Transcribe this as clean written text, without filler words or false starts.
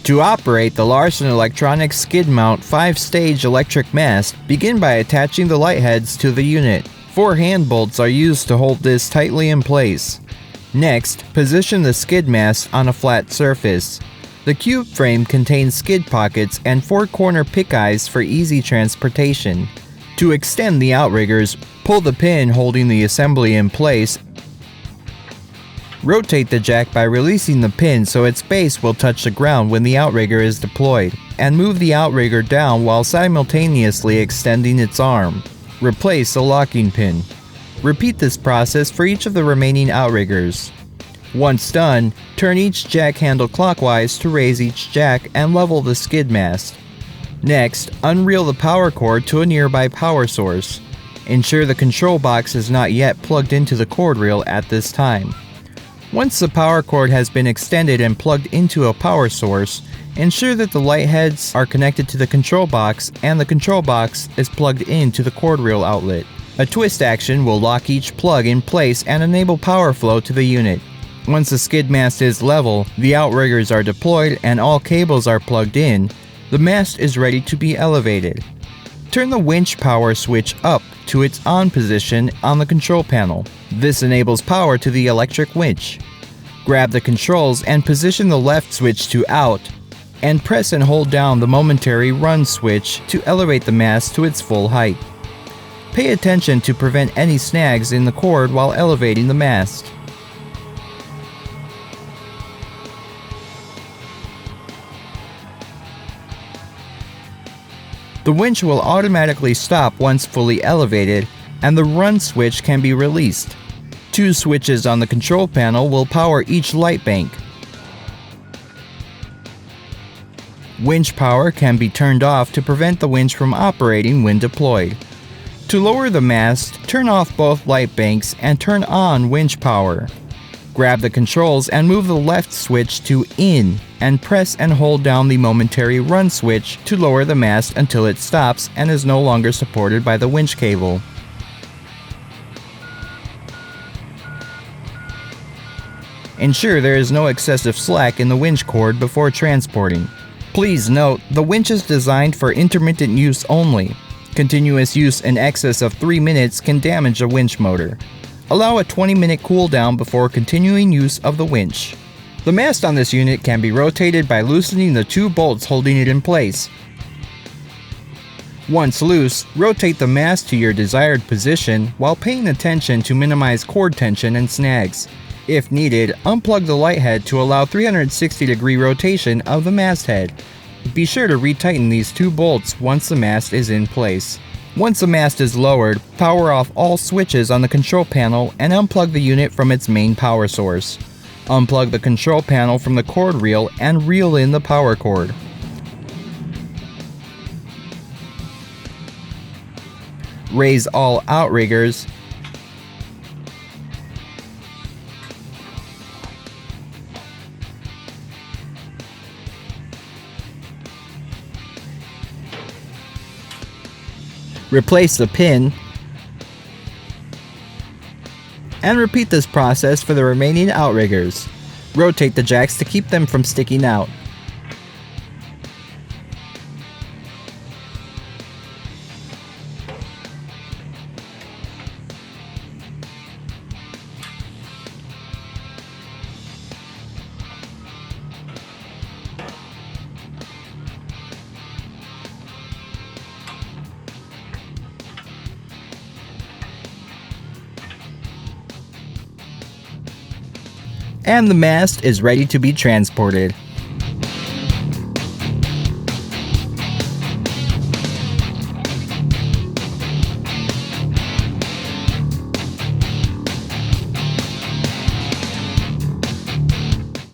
To operate the Larson Electronics skid mount 5-stage electric mast, begin by attaching the light heads to the unit. 4 hand bolts are used to hold this tightly in place. Next, position the skid mast on a flat surface. The cube frame contains skid pockets and 4 corner pick eyes for easy transportation. To extend the outriggers, pull the pin holding the assembly in place. Rotate the jack by releasing the pin so its base will touch the ground when the outrigger is deployed, and move the outrigger down while simultaneously extending its arm. Replace the locking pin. Repeat this process for each of the remaining outriggers. Once done, turn each jack handle clockwise to raise each jack and level the skid mast. Next, unreel the power cord to a nearby power source. Ensure the control box is not yet plugged into the cord reel at this time. Once the power cord has been extended and plugged into a power source, ensure that the light heads are connected to the control box and the control box is plugged into the cord reel outlet. A twist action will lock each plug in place and enable power flow to the unit. Once the skid mast is level, the outriggers are deployed and all cables are plugged in, the mast is ready to be elevated. Turn the winch power switch up to its on position on the control panel. This enables power to the electric winch. Grab the controls and position the left switch to out, and press and hold down the momentary run switch to elevate the mast to its full height. Pay attention to prevent any snags in the cord while elevating the mast. The winch will automatically stop once fully elevated, and the run switch can be released. 2 switches on the control panel will power each light bank. Winch power can be turned off to prevent the winch from operating when deployed. To lower the mast, turn off both light banks and turn on winch power. Grab the controls and move the left switch to in, and press and hold down the momentary run switch to lower the mast until it stops and is no longer supported by the winch cable. Ensure there is no excessive slack in the winch cord before transporting. Please note, the winch is designed for intermittent use only. Continuous use in excess of 3 minutes can damage a winch motor. Allow a 20-minute cool down before continuing use of the winch. The mast on this unit can be rotated by loosening the 2 bolts holding it in place. Once loose, rotate the mast to your desired position while paying attention to minimize cord tension and snags. If needed, unplug the light head to allow 360-degree rotation of the mast head. Be sure to retighten these 2 bolts once the mast is in place. Once the mast is lowered, power off all switches on the control panel and unplug the unit from its main power source. Unplug the control panel from the cord reel and reel in the power cord. Raise all outriggers. Replace the pin, and repeat this process for the remaining outriggers. Rotate the jacks to keep them from sticking out. And the mast is ready to be transported.